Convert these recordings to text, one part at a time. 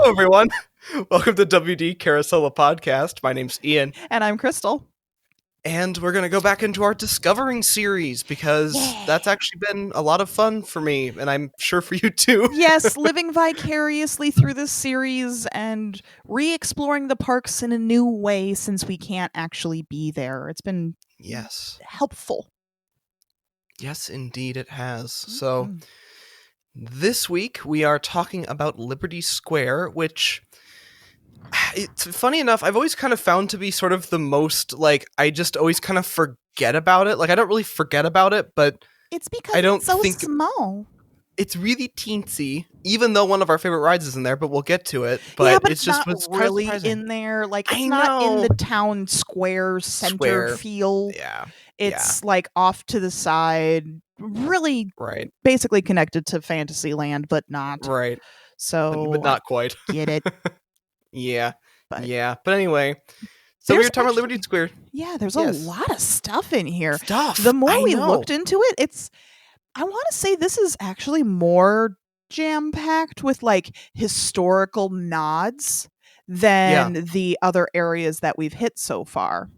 Hello, everyone. Welcome to WD Carousel Podcast. My name's Ian. And I'm Crystal. And we're going to go back into our Discovering series because that's actually been a lot of fun for me, and I'm sure for you too. Yes, living vicariously through this series and re-exploring the parks in a new way since we can't actually be there. It's been helpful. Yes, indeed it has. So this week we are talking about Liberty Square, which... It's funny enough, I've always kind of found to be sort of the most, like, I just always kind of forget about it. Like, I don't really forget about it, but it's because it's so small. It's really teensy, even though one of our favorite rides is in there, but we'll get to it. But, yeah, but it's just not really in there. Like, it's not in the town square center feel. Yeah. It's like off to the side, really basically connected to Fantasyland, but not. Right. So but not quite. Get it. Yeah. But anyway, so we were talking about Liberty Square. Yeah, there's a lot of stuff in here. The more we looked into it, I want to say this is actually more jam-packed with like historical nods than the other areas that we've hit so far.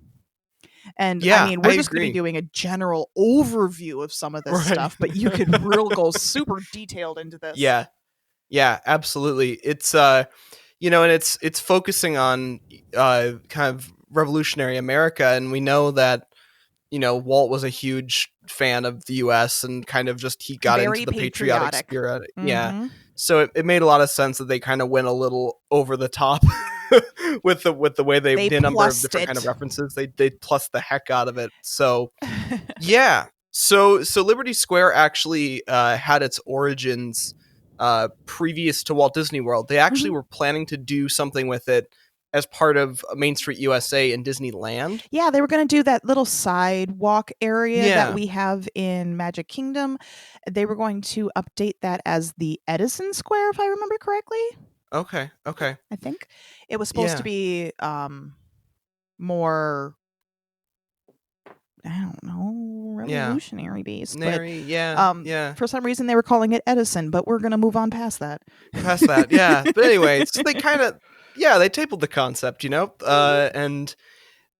And I mean, we're just going to be doing a general overview of some of this stuff, but you could go super detailed into this. Yeah, absolutely. It's and it's focusing on kind of revolutionary America, and we know that Walt was a huge fan of the U.S. and kind of just he got into the patriotic spirit. Mm-hmm. Yeah, so it made a lot of sense that they kind of went a little over the top with the way they did a number of different kind of references. They plussed the heck out of it. So yeah, so Liberty Square actually had its origins previous to Walt Disney World. They actually were planning to do something with it as part of Main Street USA in Disneyland. Yeah, they were going to do that little sidewalk area that we have in Magic Kingdom. They were going to update that as the Edison Square, if I remember correctly. Okay. I think it was supposed to be more, I don't know, revolutionary based. But for some reason they were calling it Edison, but we're going to move on past that. Yeah. But anyway, so they kind of, they tabled the concept, and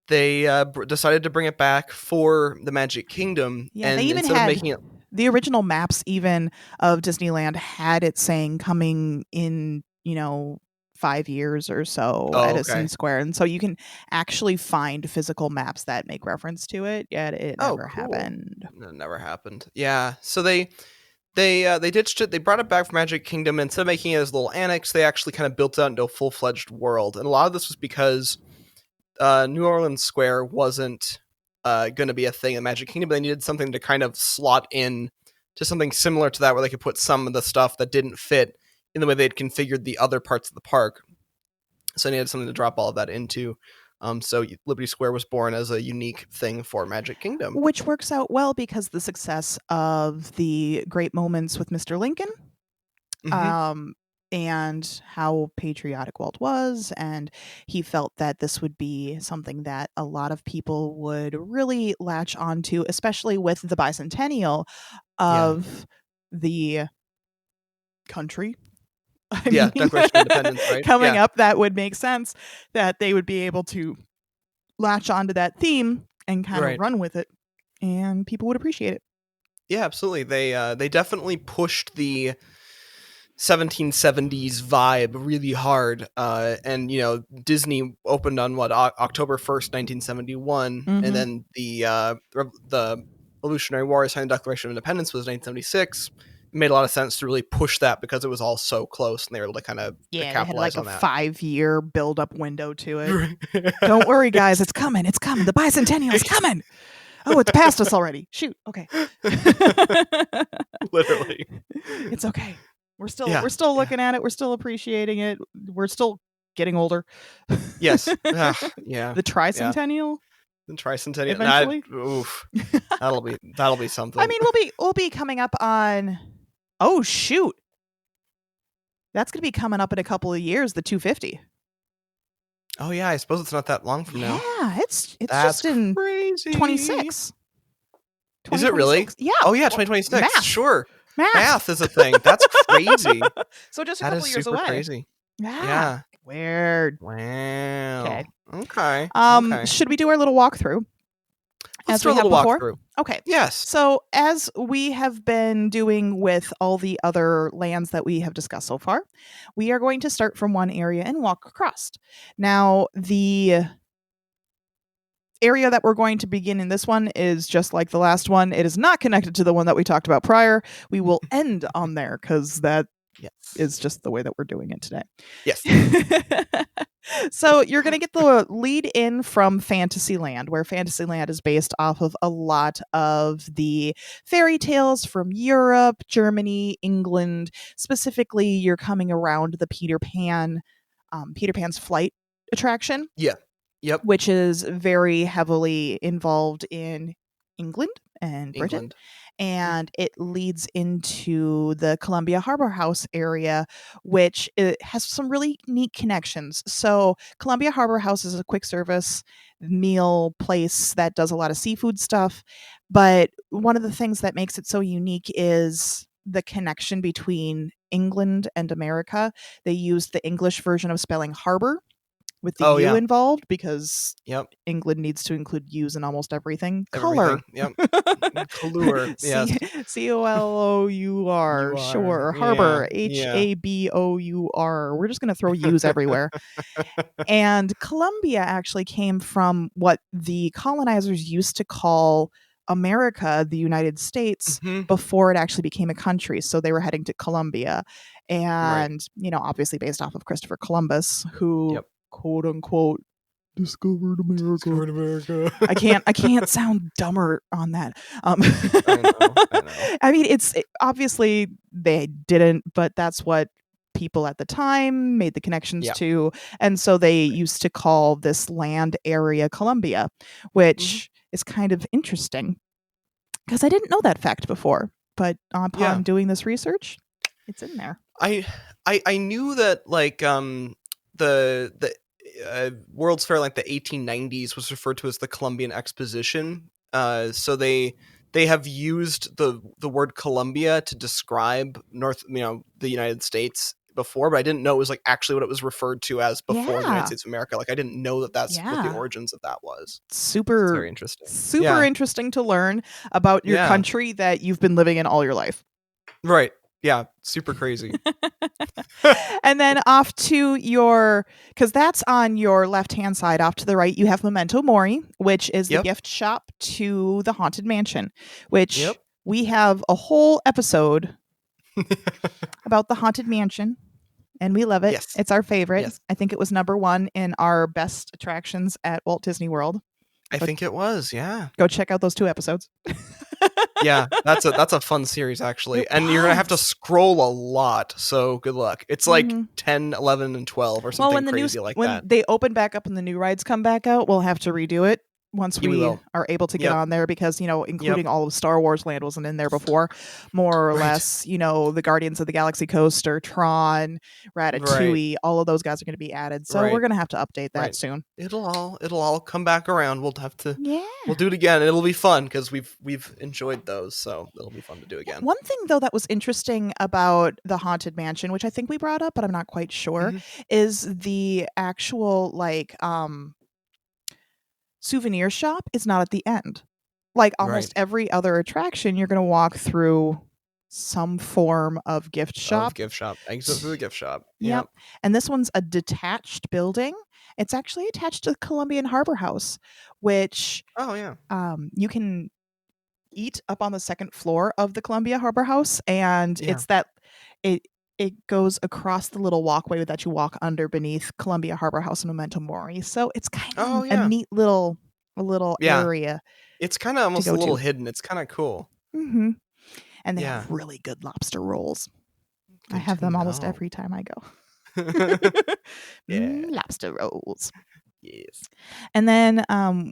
they decided to bring it back for the Magic Kingdom. Yeah, and they even had making it... the original maps even of Disneyland had it saying coming in, 5 years or so, Edison Square. And so you can actually find physical maps that make reference to it, yet it never happened. It never happened. Yeah. So they ditched it. They brought it back from Magic Kingdom. And instead of making it as a little annex, they actually kind of built it out into a full-fledged world. And a lot of this was because New Orleans Square wasn't going to be a thing in Magic Kingdom, but they needed something to kind of slot in to something similar to that, where they could put some of the stuff that didn't fit in the way they'd configured the other parts of the park. So they needed something to drop all of that into. So Liberty Square was born as a unique thing for Magic Kingdom. Which works out well because the success of the Great Moments with Mr. Lincoln, and how patriotic Walt was, and he felt that this would be something that a lot of people would really latch onto, especially with the bicentennial of the country. Declaration of Independence, right? Coming up, that would make sense that they would be able to latch onto that theme and kind of run with it, and people would appreciate it. Yeah, absolutely. They definitely pushed the 1770s vibe really hard, and Disney opened on October 1st, 1971, and then the Revolutionary War signed the Declaration of Independence was 1976. It made a lot of sense to really push that because it was all so close, and they were able to kind of capitalize on that. They had like a 5-year build-up window to it. Don't worry, guys, it's coming. The bicentennial's coming. Oh, it's past us already. Shoot. Okay. Literally. It's okay. We're still looking at it. We're still appreciating it. We're still getting older. Yes. The tricentennial. The tricentennial. Eventually. That'll be something. I mean, we'll be coming up on. Oh shoot. That's going to be coming up in a couple of years. The 250. Oh yeah, I suppose it's not that long from now. Yeah, it's just in crazy. 26. Is it really? Yeah. Oh yeah, 2026. Math. Sure. Math is a thing. That's crazy. So just a couple years away. Crazy. Ah, Yeah. weird. Okay. Wow. Okay. Okay. Should we do our little walkthrough Let's as do a we have little before? walkthrough. Okay. Yes. So, as we have been doing with all the other lands that we have discussed so far, we are going to start from one area and walk across. Now, the area that we're going to begin in this one is just like the last one. It is not connected to the one that we talked about prior. We will end on there because that Yes. is just the way that we're doing it today. Yes. So you're going to get the lead in from Fantasyland, where Fantasyland is based off of a lot of the fairy tales from Europe, Germany, England. Specifically, you're coming around the Peter Pan's flight attraction, Yeah. Yep. which is very heavily involved in England and Britain. England. And it leads into the Columbia Harbor House area, which it has some really neat connections. So, Columbia Harbor House is a quick service meal place that does a lot of seafood stuff. But one of the things that makes it so unique is the connection between England and America. They used the English version of spelling harbor with the Oh U yeah. involved because Yep. England needs to include U's in almost everything. Color. Everything. Yep. Color. Yes. Color. You are. Sure. Yeah. Harbor. Yeah. Habour. We're just going to throw U's everywhere. And Columbia actually came from what the colonizers used to call America, the United States, hmm before it actually became a country. So they were heading to Columbia. Right. And, obviously based off of Christopher Columbus, who Yep. quote unquote discovered America. Discovered America. I can't sound dumber on that. I know. I know. I mean, obviously they didn't, but that's what people at the time made the connections Yeah. to, and so they used to call this land area Columbia, which is kind of interesting because I didn't know that fact before, but upon Yeah. doing this research, it's in there. I knew that like the World's Fair, like the 1890s, was referred to as the Columbian Exposition. So they have used the word Columbia to describe the United States before, but I didn't know it was like actually what it was referred to as before the United Yeah. States of America. Like I didn't know that that's what the Yeah. origins of that was. It's Super very interesting. super Yeah. interesting to learn about your Yeah. country that you've been living in all your life. Right. Yeah. Super crazy. And then off to because that's on your left hand side. Off to the right, you have Memento Mori, which is the Yep. gift shop to the Haunted Mansion, which Yep. we have a whole episode about the Haunted Mansion. And we love it. Yes. It's our favorite. Yes. I think it was number 1 in our best attractions at Walt Disney World. I think it was. Yeah. Go check out those 2 episodes. Yeah, that's a fun series actually. It And you're going to have to was. scroll a lot, so good luck. It's like Mhm. 10, 11 and 12 or something Well, when crazy like when that. they open back up and the new rides come back out, we'll have to redo it once Yeah, we we will. are able to get Yep. on there because, Yep. including all of Star Wars Land wasn't in there before, more or Right. less, the Guardians of the Galaxy coaster, Tron, Ratatouille, all of those guys are going to be added. So we're Right. going to have to update that Right. soon. It'll all come back around. We'll Yeah. do it again. It'll be fun because we've enjoyed those, so it'll be fun to do again. One thing though that was interesting about the Haunted Mansion, which I think we brought up, but I'm not quite sure, Mhm. is the actual souvenir shop is not at the end. Like almost Right. every other attraction, you're going to walk through some form of gift shop. Of gift shop. Exit through the gift shop. Yep. And this one's a detached building. It's actually attached to the Columbian Harbor House, which Oh yeah. you can eat up on the second floor of the Columbia Harbor House, and Yeah. it's that it goes across the little walkway that you walk under beneath Columbia Harbor House and Memento Mori. So it's kind of Oh a yeah. neat little Yeah. area It's kind of almost go a little to. hidden. It's kind of cool. Mm-hmm. And they Yeah. have really good lobster rolls. I Good have to them almost know. every time I go. Yeah. Lobster rolls. Yes. And then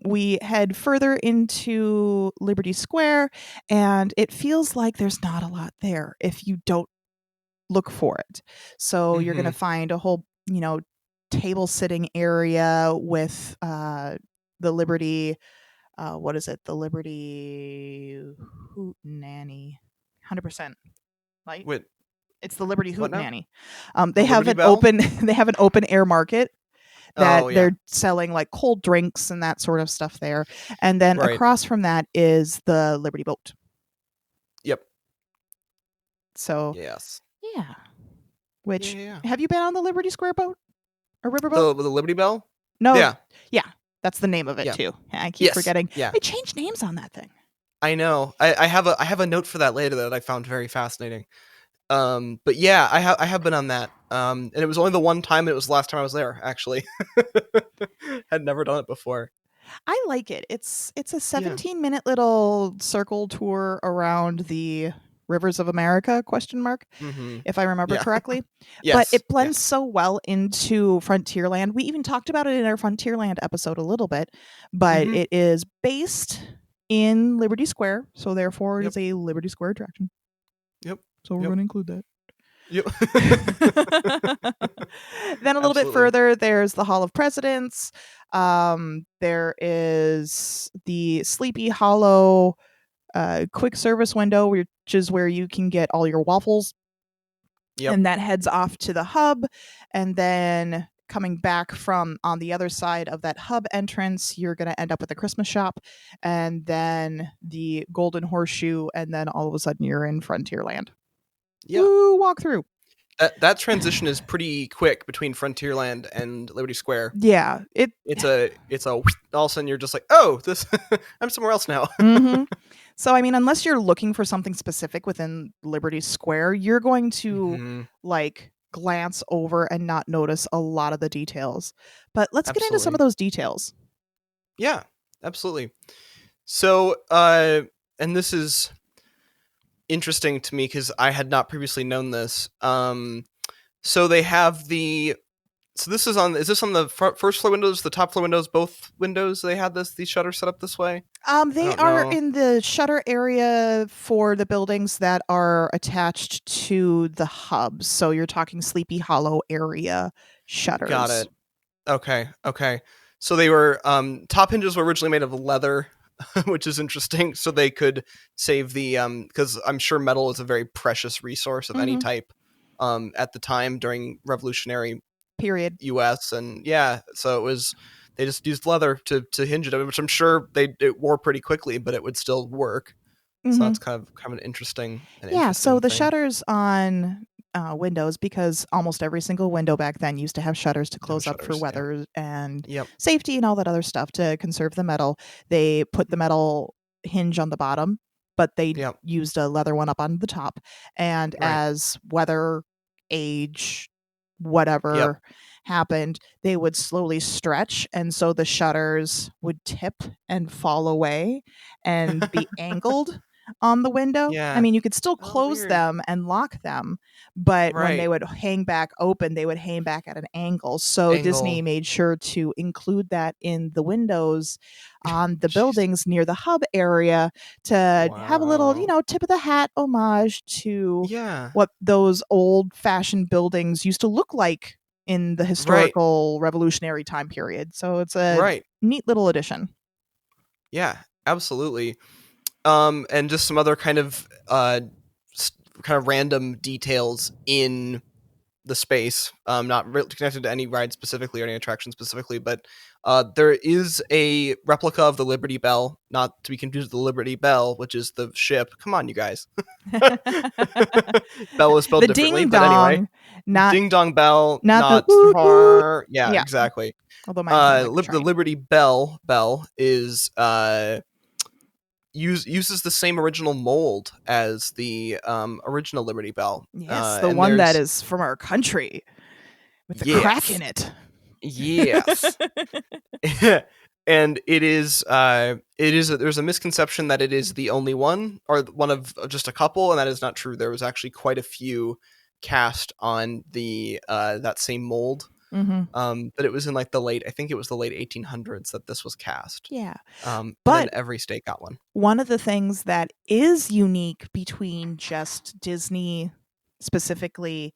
we head further into Liberty Square, and it feels like there's not a lot there if you don't look for it. So you're going to Mhm. find a whole, table sitting area with the Liberty, what is it? The Liberty Hoot Nanny. 100%. Right? Wait, It's the Liberty What Hoot now? Nanny. The They have Liberty an Bell? open they have an open air market that Oh yeah. they're selling like cold drinks and that sort of stuff there. And then Right. across from that is the Liberty Boat. Yep. So Yes. yeah. Yeah, Which yeah, yeah. have you been on the Liberty Square boat or riverboat? The Liberty Bell? No. Yeah. Yeah, that's the name of it Yeah. too. I keep Yes. forgetting. Yeah. They changed names on that thing. I know. I have a note for that later that I found very fascinating. But yeah, I have been on that. And it was only the one time. It was the last time I was there. Actually, had never done it before. I like it. It's a Yeah. 17-minute little circle tour around the rivers of America question mark, Mm-hmm. if I remember Yeah. correctly. But Yes. it blends Yes. so well into Frontierland. We even talked about it in our Frontierland episode a little bit, but Mm-hmm. it is based in Liberty Square, so therefore it Yep. is a Liberty Square attraction. Yep. So we're Yep. going to include that. Yep. Then a little bit Absolutely. further, there's the Hall of Presidents. There is the Sleepy Hollow quick service window, which is where you can get all your waffles. Yep. And that heads off to the hub. And then coming back from on the other side of that hub entrance, you're going to end up with a Christmas shop and then the Golden Horseshoe. And then all of a sudden you're in Frontierland. Yeah. Woo, walk through. That transition is pretty quick between Frontierland and Liberty Square. Yeah. It's a all of a sudden you're just like, oh, this I'm somewhere else now. Mm-hmm. So, I mean, unless you're looking for something specific within Liberty Square, you're going to Mm-hmm. like glance over and not notice a lot of the details. But let's get into some of Absolutely. those details. Yeah, absolutely. So, and this is interesting to me because I had not previously known this. So they have the. So this is on. Is this on the first floor windows, the top floor windows, both windows? They had these shutters set up this way. I They don't are know. in the shutter area for the buildings that are attached to the hubs. So you're talking Sleepy Hollow area Got shutters. it. Okay. Okay. So they were top hinges were originally made of leather, which is interesting. So they could save the because I'm sure metal is a very precious resource of any Mm-hmm. type at the time during Revolutionary Period. US, and yeah, so it was they just used leather to hinge it, which I'm sure it wore pretty quickly, but it would still work. So Mm-hmm. that's kind of an Yeah, so interesting the thing. shutters on windows, because almost every single window back then used to have shutters to Have close up for shutters, yeah. weather and Yep. safety and all that other stuff to conserve the metal. They put the metal hinge on the bottom, but they Yep. used a leather one up on the top. And Right. as weather, age, Yep. whatever happened, they would slowly stretch. And so the shutters would tip and fall away and be angled on the window. I Yeah. mean, you could still Oh, close weird. them and lock them, but when they Right. would hang back open, they would hang back at an angle. So Disney Angle. made sure to include that in the windows on the Jeez. buildings near the hub area to have a little, Wow. tip of the hat homage to Yeah. what those old fashioned buildings used to look like in the Right. historical revolutionary time period. So it's a Right. neat little addition. Yeah. Absolutely. And just some other kind of random details in the space, not connected to any ride specifically or any attraction specifically, but there is a replica of the Liberty Bell, not to be confused with the Liberty Bell, which is the ship. Come on, you guys. Bell is spelled The differently, ding but anyway, dong, not Ding Dong Bell, not the not woot woot. yeah, Yeah, exactly. although mine sounds like a The train. Liberty Bell is uses the same original mold as the original Liberty Bell. Yes, the And one that there's is from our country with the crack yes, in it. yes, and there's a misconception that it is the only one or one of just a couple, and that is not true. There was actually quite a few cast on the that same mold. Mm-hmm. But it was in like I think it was the late 1800s that this was cast. Yeah. And then But every state got one. one of the things that is unique between just Disney, specifically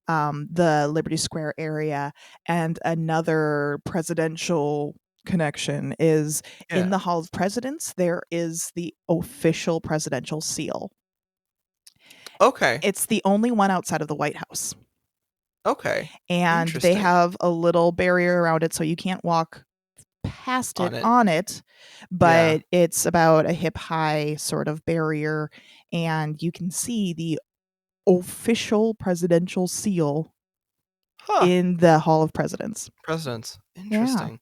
the Liberty Square area, and another presidential connection is in Yeah. the Hall of Presidents, there is the official presidential seal. Okay. It's the only one outside of the White House. Okay. And they Interesting. have a little barrier around it so you can't walk past it On it. on it, Yeah. but it's about a hip high sort of barrier, and you can see the official presidential seal Huh. in the Hall of Presidents. Presidents. Yeah. Interesting.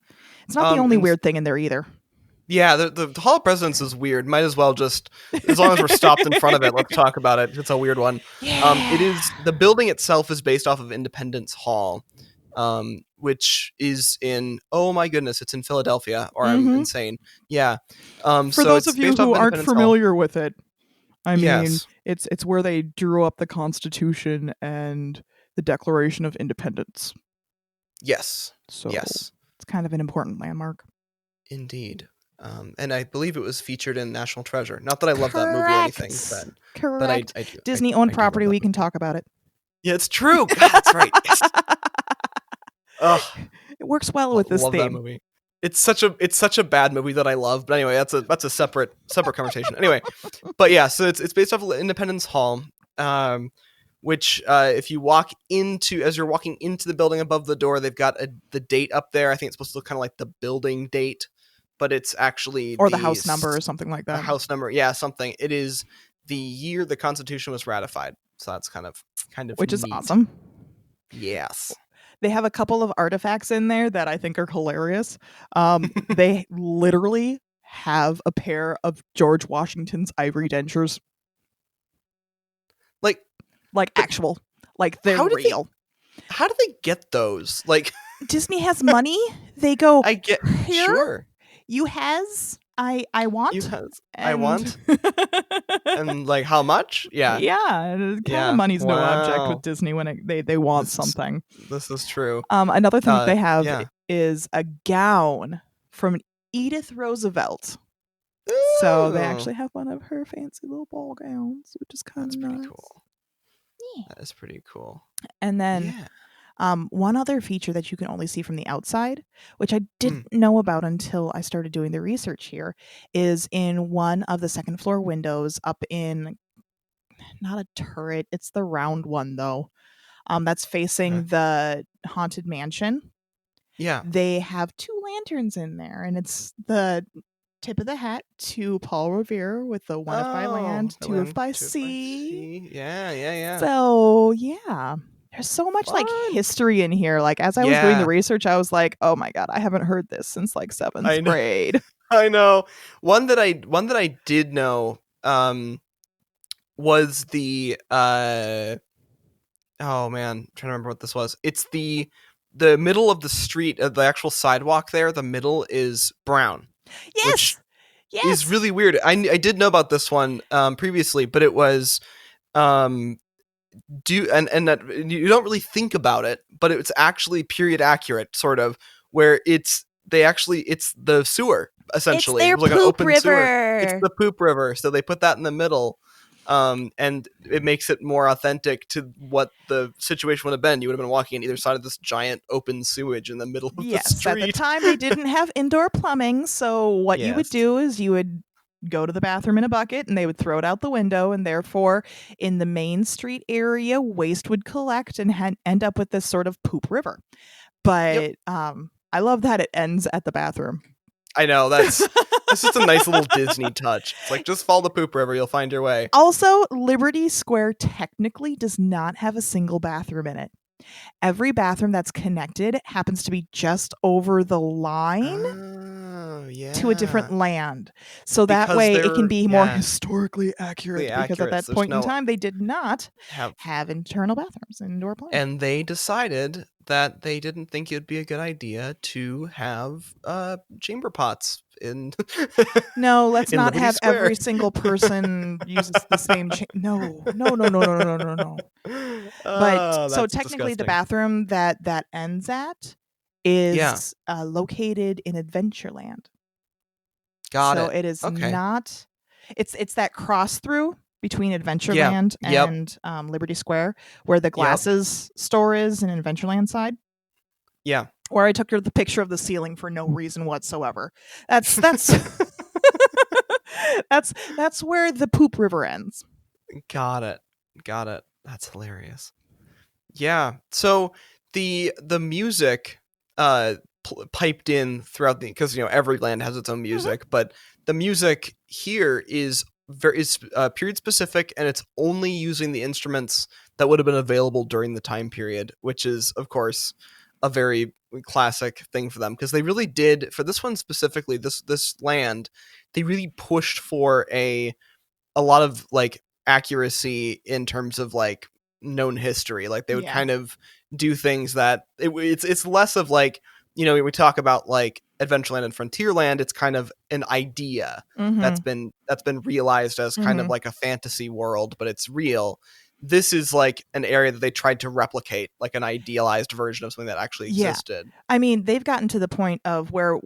It's not the only And weird thing in there either. yeah, the Hall of Presidents is weird. Might as well just, as long as we're stopped in front of it, let's talk about it. It's a weird one. It Yeah. is, the building itself is based off of Independence Hall, which is in, oh my goodness, it's in Philadelphia, or I'm Mm-hmm. insane. Yeah. For So those it's of you based off who of aren't Independence Hall. familiar with it, I mean, Yes. it's where they drew up the Constitution and the Declaration of Independence. Yes. So Yes. it's kind of an important landmark. Indeed. And I believe it was featured in National Treasure. Not that I love that movie or anything, Correct. but I Correct. do. Disney owned I do love property. that We can movie. talk about it. Yeah, it's true. God, that's right. Yes. Ugh. It works well with this Love that theme. movie. It's such a bad movie that I love. But anyway, that's a separate conversation. Anyway, but yeah, so it's based off of Independence Hall, which if you walk into, as you're walking into the building above the door, they've got the date up there. I think it's supposed to look kind of like the building date, but it's actually Or the house number or something like the that. house number. Yeah, something. It is the year the Constitution was ratified. So that's kind of which is neat. awesome. Yes. They have a couple of artifacts in there that I think are hilarious. They literally have a pair of George Washington's ivory dentures. Like actual. Like they're real. How do they get those? Like, Disney has money. They go, I get, here, sure. you has, I want. You has, I and- want. And like, how much? Yeah. Yeah. Kind Yeah. of money's no object Wow. with Disney when they want This is- something. This is true. Another thing that they have Yeah. is a gown from Edith Roosevelt. So they Ooh. actually have one of her fancy little ball gowns, which is kind That's of pretty nice. cool. Yeah. That is pretty cool. And then Yeah. one other feature that you can only see from the outside, which I didn't know about until I started doing the research here, is in one of the second floor windows up in, not a turret, it's the round one though, that's facing the Haunted Mansion. Yeah. They have two lanterns in there, and it's the tip of the hat to Paul Revere with the one if by land, two if by sea. Yeah. So yeah, there's so much like history in here. Like as I was doing the research, I was like, oh my god, I haven't heard this since like 7th grade. I know. One that I did know was the oh man, I'm trying to remember what this was. It's the middle of the street, the actual sidewalk there, the middle is brown. Yes. Which is really weird. I did know about this one previously, but it was and that you don't really think about it, but it's actually period accurate, sort of, where it's the sewer, essentially. It's their like poop an open river. Sewer. It's the poop river, so they put that in the middle. And it makes it more authentic to what the situation would have been. You would have been walking on either side of this giant open sewage in the middle of the street. At the time they didn't have indoor plumbing, so what you would do is you would go to the bathroom in a bucket and they would throw it out the window, and therefore in the main street area waste would collect and end up with this sort of poop river. But I love that it ends at the bathroom. I know, that's just a nice little Disney touch. It's like, just follow the poop river, you'll find your way. Also, Liberty Square technically does not have a single bathroom in it. Every bathroom that's connected happens to be just over the line to a different land. So that way it can be more historically accurate, because at that point in time they did not have internal bathrooms and indoor plumbing. And they decided that they didn't think it would be a good idea to have chamber pots in no, let's not Liberty have Square. Every single person uses the same no. But so technically the bathroom that ends at is located in Adventureland. So it is not, it's that cross through between Adventureland and Liberty Square, where the glasses store is in Adventureland side. Yeah. Where I took the picture of the ceiling for no reason whatsoever. That's that's where the poop river ends. Got it. Got it. That's hilarious. Yeah. So the music piped in throughout the, because every land has its own Mhm. music, but the music here is period specific, and it's only using the instruments that would have been available during the time period, which is of course a very classic thing for them, because they really did, for this one specifically, this land, they really pushed for a lot of like accuracy in terms of like known history. Like they would Yeah. kind of do things that it's less of like, we talk about like Adventureland and Frontierland. It's kind of an idea that's Mhm. been realized as kind of Mhm. like a fantasy world, but it's real. This is like an area that they tried to replicate, like an idealized version of something that actually Yeah. existed. I mean, they've gotten to the point of where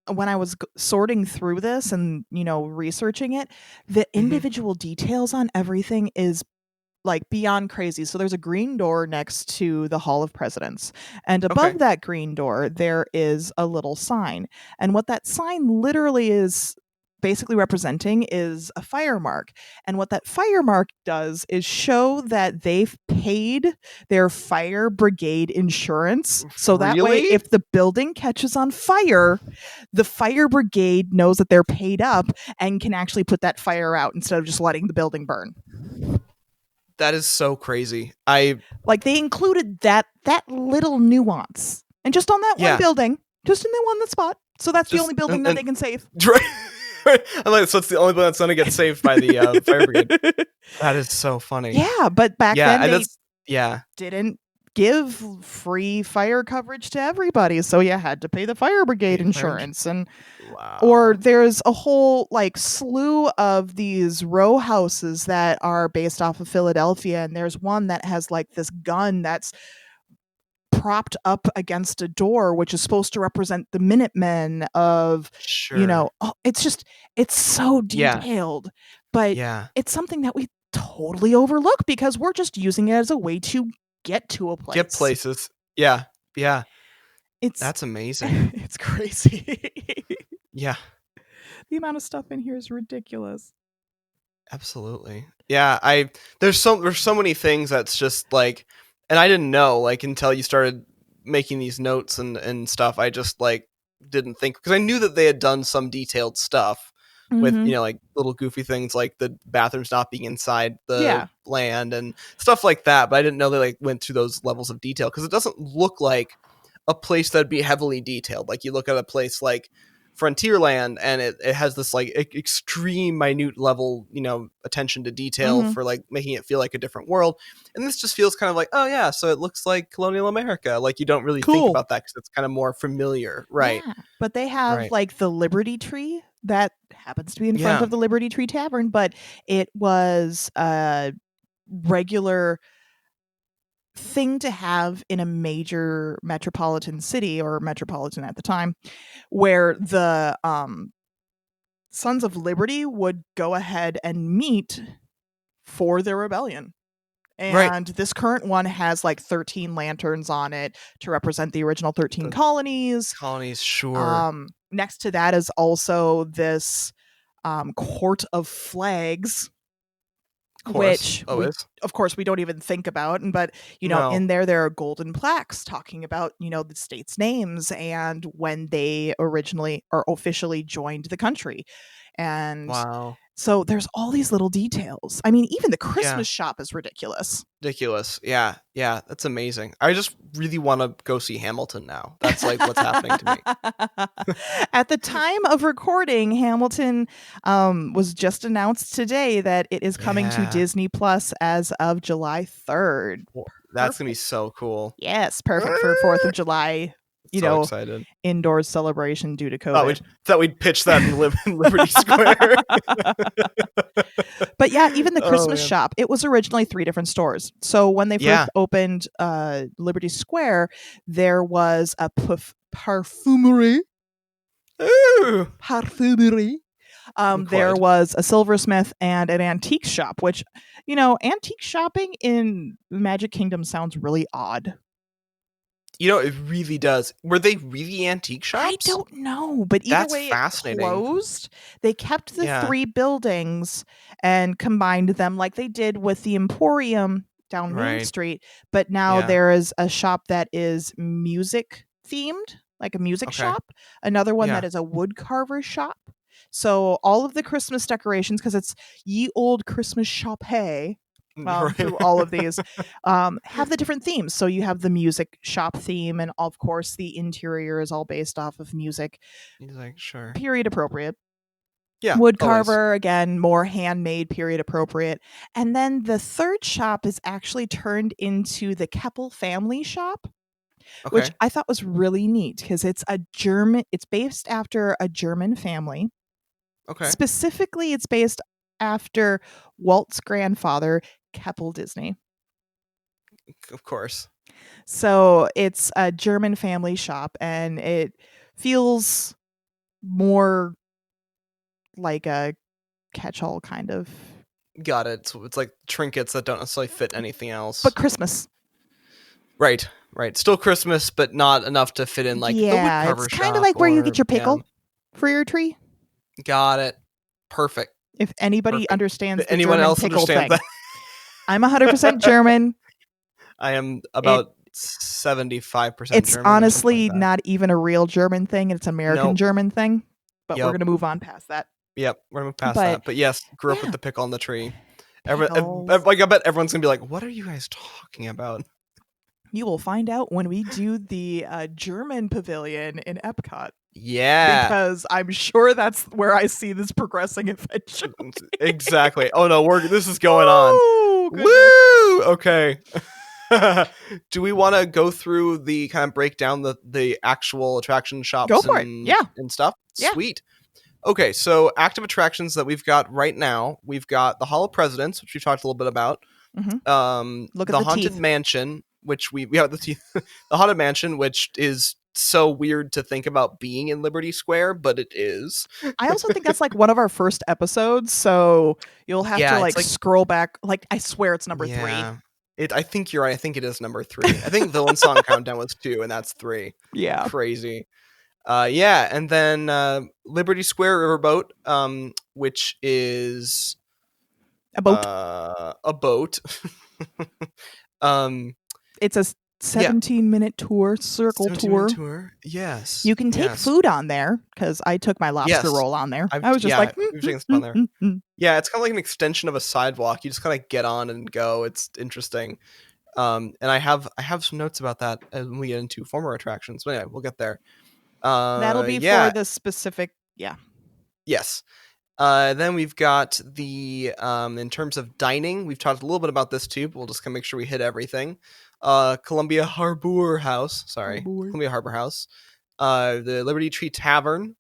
when I was sorting through this and, researching it, the Hmm. individual details on everything is like beyond crazy. So there's a green door next to the Hall of Presidents. And above Okay. that green door, there is a little sign. And what that sign literally is basically representing is a fire mark. And what that fire mark does is show that they've paid their fire brigade insurance. So that way, Really? if the building catches on fire, the fire brigade knows that they're paid up and can actually put that fire out instead of just letting the building burn. That is so crazy. I Like they included that little nuance, and just on that one Yeah, building, just in that one spot. So that's the just only building that they can save. I'm like, so it's the only one that's going to get saved by the fire brigade. That is so funny. Yeah, but back Yeah, then and they that's yeah. didn't give free fire coverage to everybody, so you had to pay the fire brigade Paid fire. insurance. And or Wow. there's a whole like slew of these row houses that are based off of Philadelphia, and there's one that has like this gun that's propped up against a door, which is supposed to represent the Minutemen of, Sure. it's so Yeah. detailed, but Yeah. it's something that we totally overlook because we're just using it as a way to get to a Get place. places. Yeah. Yeah. It's That's amazing. it's crazy. Yeah. The amount of stuff in here is ridiculous. Absolutely. Yeah, there's so many things that's just like, and I didn't know like until you started making these notes and stuff. I just like didn't think, because I knew that they had done some detailed stuff with, Mhm. like little goofy things like the bathrooms not being inside the Yeah. land and stuff like that, but I didn't know they like went to those levels of detail, because it doesn't look like a place that'd be heavily detailed. Like you look at a place like Frontierland, and it has this like extreme minute level, attention to detail Mhm. for like making it feel like a different world. And this just feels kind of like, oh yeah, so it looks like colonial America. Like you don't really think Cool. about that because it's kind of more familiar. Right. Yeah, but they have Right. like the Liberty Tree that happens to be in front Yeah. of the Liberty Tree Tavern, but it was a regular thing to have in a major metropolitan city or metropolitan at the time, where the Sons of Liberty would go ahead and meet for their rebellion. Right. And this current one has like 13 lanterns on it to represent the original 13 The colonies. colonies, sure. Next to that is also this court of flags, Of course. which we, Always. of course, we don't even think about. But No. in there are golden plaques talking about the state's names and when they originally or officially joined the country, and Wow. so there's all these little details. I mean, even the Yeah. Christmas shop is ridiculous. Ridiculous. Yeah. Yeah. That's amazing. I just really want to go see Hamilton now. That's like what's happening to me. At the time of recording, Hamilton was just announced today that it is coming to Yeah. Disney Plus as of July 3rd. Well, that's gonna be Perfect. so cool. Yes, perfect for 4th of July, So excited. indoors celebration due to Thought COVID. we'd pitch that in Liberty Square. But yeah, even the Oh Christmas man. shop, it was originally 3 different stores. So when they first Yeah. opened Liberty Square, there was a parfumery. Ooh. There Quite. was a silversmith and an antique shop, which, antique shopping in Magic Kingdom sounds really odd. It really does. Were they really antique I shops? don't know, but either That's way, it fascinating. closed. They kept the Yeah. 3 buildings and combined them like they did with the Emporium down Main Right. Street, but now Yeah. there is a shop that is music themed, like a music Okay. shop, another one that Yeah. is a wood carver shop. So all of the Christmas decorations, because it's ye old Christmas shop, hey, Right. through all of these, have the different themes. So you have the music shop theme, and of course, the interior is all based off of music, He's like, sure. period appropriate. Yeah, Wood always. carver, again, more handmade, period appropriate. And then the third shop is actually turned into the Keppel family shop, which Okay. I thought was really neat because it's based after a German family. Okay. Specifically, it's based after Walt's grandfather, Keppel Disney. Of course. So it's a German family shop, and it feels more like a catch-all kind of, Got it. So it's like trinkets that don't necessarily fit anything else. but Christmas. Right. Right. Still Christmas, but not enough to fit in like the wood Yeah, it's carver kind of shop like where you or get your yeah. pickle for your tree. Got it. Perfect. If anybody Perfect. understands the Anyone German else pickle understands thing, that? I'm 100% German. I am It about 75% it's German or something like honestly that. not even a real German thing. It's an American Nope. German thing. But we're Yep. gonna move on past that. Yep. We're gonna move past But that. But yes, grew up with yeah, the pickle on the tree. pickles. Like I bet everyone's gonna be like, "What are you guys talking about?" You will find out when we do the German pavilion in Epcot, Yeah. because I'm sure that's where I see this progressing eventually. Exactly. Oh no, this is going on. Oh goodness! Woo! Okay. Do we want to go through the kind of break down the actual attraction Go shops for it. Yeah, and stuff? yeah. Sweet. Okay, so active attractions that we've got right now, we've got the Hall of Presidents, which we talked a little bit about. Look at The the Haunted teeth. Mansion, which we have the teeth. The Haunted Mansion, which is so weird to think about being in Liberty Square, but it is. I also think that's like one of our first episodes, so you'll have to Yeah, it's like like scroll back. Like I swear it's number 3. yeah. I think you're right. I think it is number 3. I think Villain Song Countdown was 2, and that's 3. Yeah, Crazy. Yeah, and then Liberty Square Riverboat, which is a boat. a boat. um, It's a yeah, 17-minute tour, circle 17-minute tour. tour. Yes, You can take yes, food on there because I took my lobster yes. roll on there. I've I was just like, we've taken some on there. Yeah, it's kind of like an extension of a sidewalk. You just kind of get on and go. It's interesting. And I have some notes about that as we get into former attractions. But anyway, we'll get there. That'll be for Yeah, the specific. Yeah. yes. Then we've got the in terms of dining, we've talked a little bit about this too, but we'll just kind of make sure we hit everything. Columbia Harbor House, Oh sorry, boy. Columbia Harbor House. The Liberty Tree Tavern.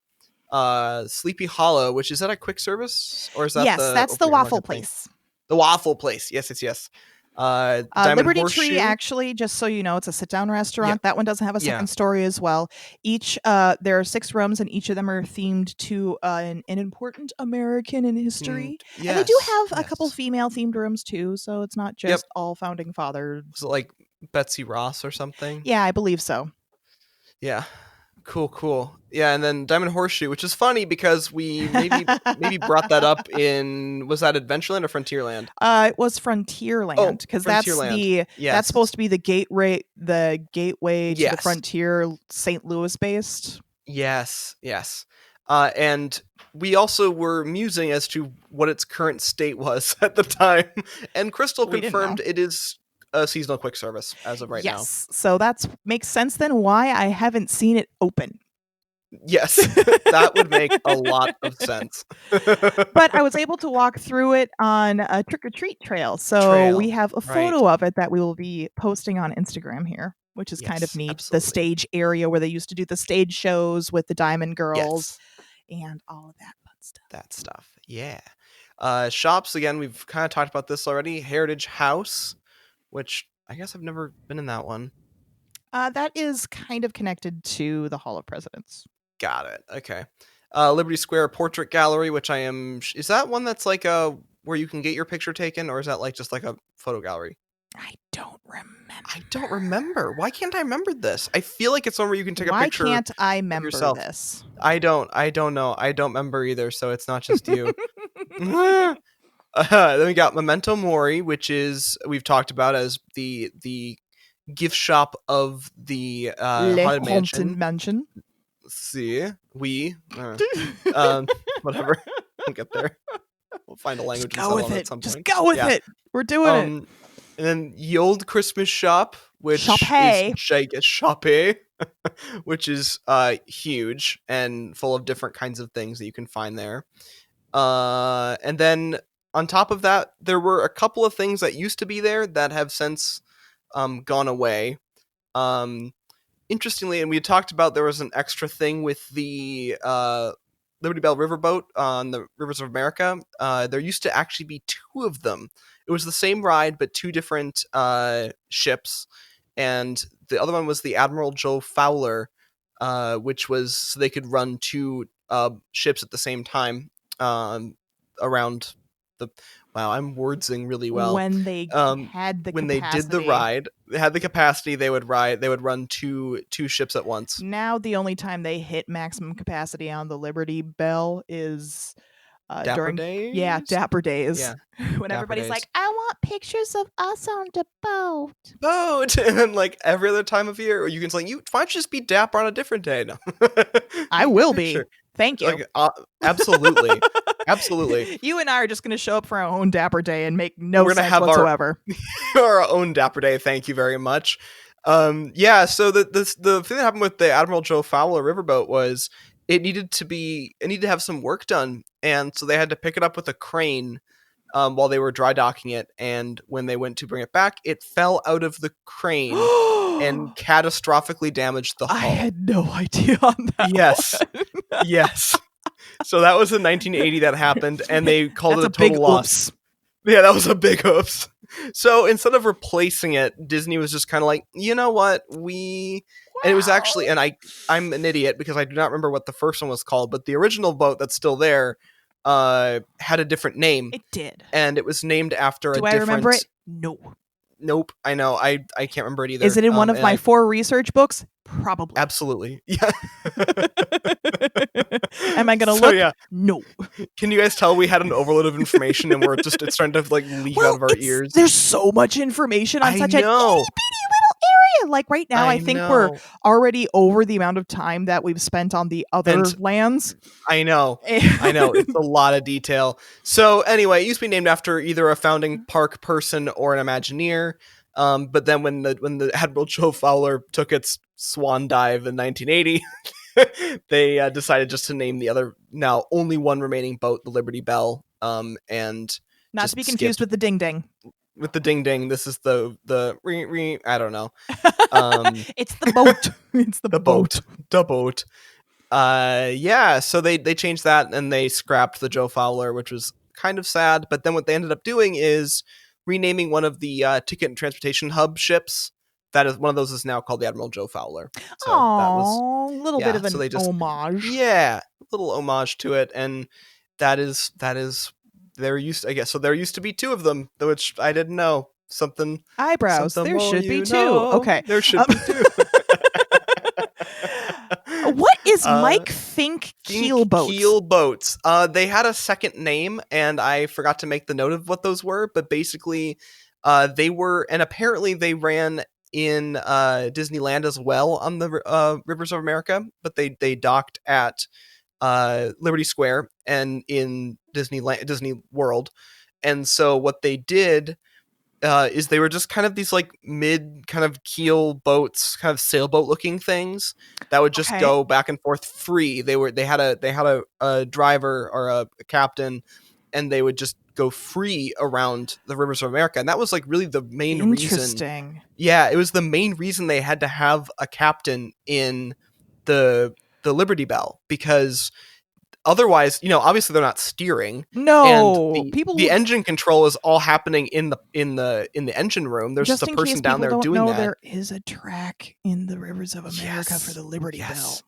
Sleepy Hollow, which is that a quick service or is that Yes, the that's the opening waffle market thing? place. The waffle place. Yes, yes, yes. Diamond Liberty Tree, Horseshoe. actually, just so you know, it's a sit-down Yeah, restaurant. That one doesn't have a yeah. second story as well. Each there are 6 rooms, and each of them are themed to an important American in history. And they do Yes, have a couple yes. female themed rooms too, so it's not Yep. just all founding fathers. Was it like Betsy Ross or something? Yeah, I believe so. Yeah. Cool, cool. Yeah, and then Diamond Horseshoe, which is funny because we maybe brought that up in was that Adventureland or Frontierland? It was Frontierland Oh, because Frontierland. that's Yes. supposed to be the gateway to the Yes. frontier, St. Louis based. Yes. Yes. And we also were musing as to what its current state was at the time, and Crystal We didn't know. confirmed it is a seasonal quick service as of right now. Yes, so that's makes sense then why I haven't seen it open. Yes, that would make a lot of sense. But I was able to walk through it on a trick or treat trail. So we have a Right. photo of it that we will be posting on Instagram here, which is kind of Yes, neat. The absolutely. stage area where they used to do the stage shows with the Diamond Girls Yes, and all of that fun stuff. that stuff. Yeah. Shops again. We've kind of talked about this already. Heritage House, which I guess I've never been in that one. That is kind of connected to the Hall of Presidents. Got it. Okay. Liberty Square Portrait Gallery, which I am. Is that one that's like a where you can get your picture taken, or is that like just like a photo gallery? I don't remember. I don't remember. Why can't I remember this? I feel like it's one where you can take a Why picture can't I of remember yourself. this? I don't know. I don't remember either, so it's not just you. Then we got Memento Mori, which is we've talked about as the gift shop of the Le haunted Haunted mansion. Mansion. See, um, whatever. We'll get there. We'll find a Just language and go settle with on it at it. some Just point. go with Yeah. it. We're doing it. And then the old Christmas shop, which is Shoppe. Shoppe, which is huge and full of different kinds of things that you can find there. And then on top of that, there were a couple of things that used to be there that have since gone away. Interestingly, and we had talked about there was an extra thing with the Liberty Bell riverboat on the Rivers of America. There used to actually be two of them. It was the same ride, but two different ships. And the other one was the Admiral Joe Fowler, which was so they could run two ships at the same time around the. Wow, I'm wordsing really well. When they Um, had the when they did the capacity. ride, they had the capacity. They would run two ships at once. Now the only time they hit maximum capacity on the Liberty Bell is Dapper during Days. Dapper Days. Yeah, When Dapper everybody's Days. like, I want pictures of us on the boat. Boat, and then like every other time of year, or you can say, "You why don't you just be dapper on a different day?" No, I Take my will picture. be. Thank you. Like, absolutely, absolutely. You and I are just going to show up for our own Dapper Day and make no We're gonna sense have whatsoever. our own Dapper Day. Thank you very much. Yeah. So the thing that happened with the Admiral Joe Fowler riverboat was it needed to have some work done, and so they had to pick it up with a crane while they were dry docking it. And when they went to bring it back, it fell out of the crane and catastrophically damaged the hull. I had no idea on that. Yes. One. Yes. So that was in 1980 that happened, and they called That's it a total big loss. oops. Yeah, that was a big oops. So instead of replacing it, Disney was just kind of like, you know what, and it was actually, and I'm an idiot because I do not remember what the first one was called, but the original boat that's still there had a different name. It did. And it was named after Do a I different. remember it? No. Nope, I know. I can't remember it either. Is it in one of my 4 research books? Probably. Absolutely. Yeah. Am I gonna look? Yeah. No. Can you guys tell we had an overload of information and it's starting to like leak out of our ears? There's so much information on such an itty bitty little area. Like right now, I think we're already over the amount of time that we've spent on the other lands. I know. It's a lot of detail. So anyway, it used to be named after either a founding park person or an Imagineer. But then when the Admiral Joe Fowler took its swan dive in 1980, they decided just to name the other now only one remaining boat the Liberty Bell. And not to be confused with the Ding Ding. With the Ding Ding, this is the I don't know. It's the boat. It's the boat. The boat. Yeah. So they changed that and they scrapped the Joe Fowler, which was kind of sad. But then what they ended up doing is renaming one of the ticket and transportation hub ships. That is one of those is now called the Admiral Joe Fowler. So that was a little bit of an homage. Yeah, a little homage to it, and that is there used to be 2 of them, which I didn't know. Something eyebrows. Something there should be 2. Know. Okay, there should be 2. What is Mike Fink Keel Boats? Keel Boats. They had a second name, and I forgot to make the note of what those were. But basically, they were, and apparently they ran in Disneyland as well on the Rivers of America. But they docked at Liberty Square and in Disney World. And so what they did is they were just kind of these like mid kind of keel boats, kind of sailboat looking things that would just go back and forth free. They had a driver or a captain, and they would just go free around the Rivers of America. And that was like really the main reason. Yeah, it was the main reason they had to have a captain in the Liberty Bell, because otherwise, obviously they're not steering. No, and the engine control is all happening in the engine room. There's just a person down there doing that. There is a track in the Rivers of America for the Liberty Bell.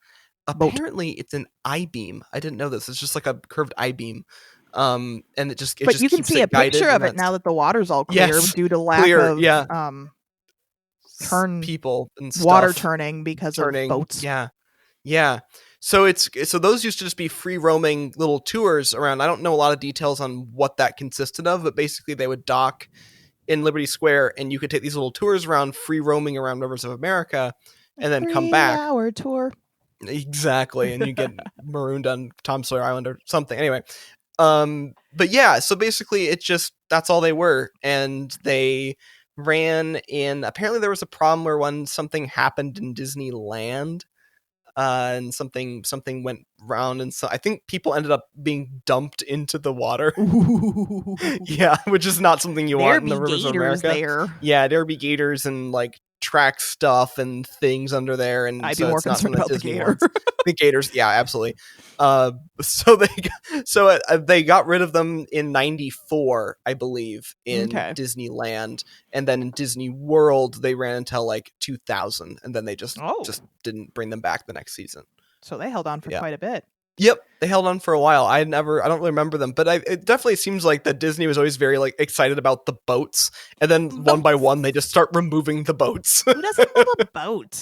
Apparently, it's an I-beam. I didn't know this. It's just like a curved I-beam. And it just you can see a picture of it now that the water's all clear due to lack of turn people and water stuff turning because of turning. boats. Yeah. So those used to just be free roaming little tours around. I don't know a lot of details on what that consisted of, but basically they would dock in Liberty Square and you could take these little tours around, free roaming around rivers of America, A and then come back. 3-hour tour. Exactly, and you get marooned on Tom Sawyer Island or something. Anyway, but yeah, so basically it just, that's all they were, and they ran in, apparently there was a problem where when something happened in Disneyland, and something went round, and so I think people ended up being dumped into the water. Ooh. Yeah, which is not something you There want in be the rivers of gators America. there. Yeah, there be gators and like track stuff and things under there, and I'd be so more it's not concerned something that about the Disney gator. wants. The gators, yeah, absolutely. They got rid of them in '94, I believe, in Okay. Disneyland, and then in Disney World they ran until like 2000, and then they just Oh, didn't bring them back the next season. so they held on for Yeah. quite a bit. Yep, they held on for a while. I don't really remember them, but it definitely seems like that Disney was always very like excited about the boats, and then one by one they just start removing the boats. Who doesn't love a boat?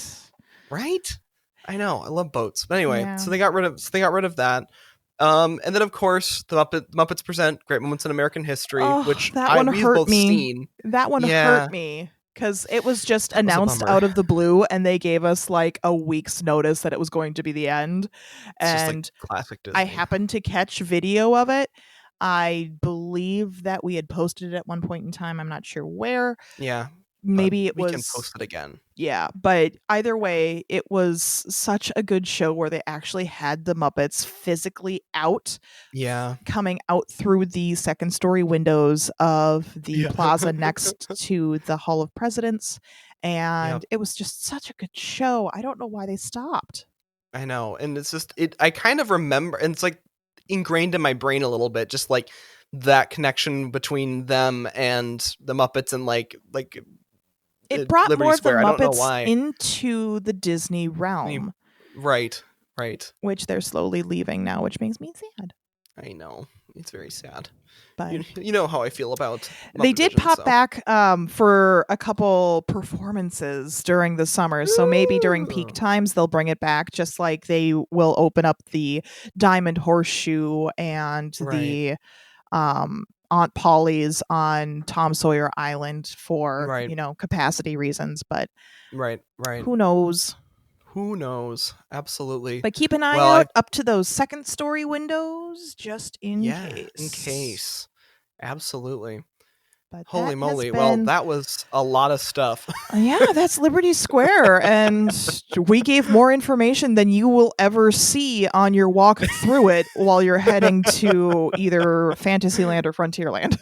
Right? I know, I love boats. But anyway, Yeah. so they got rid of that. And then of course the Muppets Present Great Moments in American History, Oh, which that one we've hurt both me. seen. That one Yeah. hurt me because it was just That was a announced bummer. out of the blue, and they gave us like a week's notice that it was going to be the end. It's just like And classic Disney. I happened to catch video of it. I believe that we had posted it at one point in time. I'm not sure where. Yeah. Maybe it we was. can post it again. Yeah, but either way, it was such a good show where they actually had the Muppets physically out, Yeah. coming out through the second story windows of the Yeah. plaza next to the Hall of Presidents. And Yep. it was just such a good show. I don't know why they stopped. I know, and it's just I kind of remember, and it's like ingrained in my brain a little bit, just like that connection between them and the Muppets, and like It brought Liberty more of the Square. I don't know Muppets why. into the Disney realm, Right. which they're slowly leaving now, which makes me sad. I know, it's very sad. But You know how I feel about they did Muppet-vision, pop so. back for a couple performances during the summer. So maybe during peak Ooh. times they'll bring it back, just like they will open up the Diamond Horseshoe and the Aunt Polly's on Tom Sawyer Island for, Right. capacity reasons. But Right. who knows? Who knows? Absolutely. But keep an eye Well, out up to those second story windows just in case. in case. Absolutely. But Holy that moly. has Well, been- that was a lot of stuff. Yeah, that's Liberty Square. And we gave more information than you will ever see on your walk through it while you're heading to either Fantasyland or Frontierland.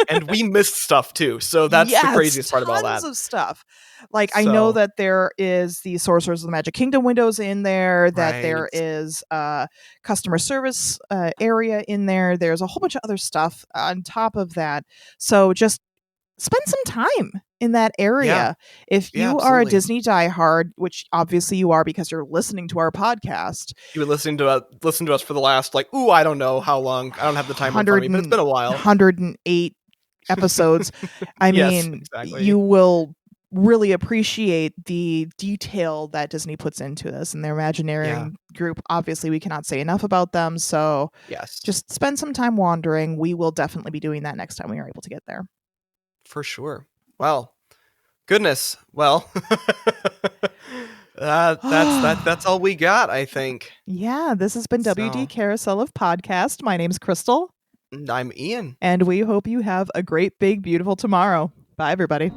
And we missed stuff too. So that's the craziest part about that. Tons of stuff. Like, I know that there is the Sorcerers of the Magic Kingdom windows in there, that there Right. is a customer service area in there. There's a whole bunch of other stuff on top of that. So just spend some time in that area. Yeah. If Yeah, you are a absolutely. Disney diehard, which obviously you are because you're listening to our podcast. You would listen to us for the last, like, I don't know how long. I don't have the timer in front of me, but it's been a while. 108 episodes. I Yes, mean, exactly. you will really appreciate the detail that Disney puts into this, and their Imagineering group. Obviously, we cannot say enough about them. So Yes. just spend some time wandering. We will definitely be doing that next time we are able to get there. For sure. Well, goodness. Well, that's all we got, I think. Yeah, this has been WD Carousel of Podcast. My name's Crystal. And I'm Ian. And we hope you have a great, big, beautiful tomorrow. Bye, everybody.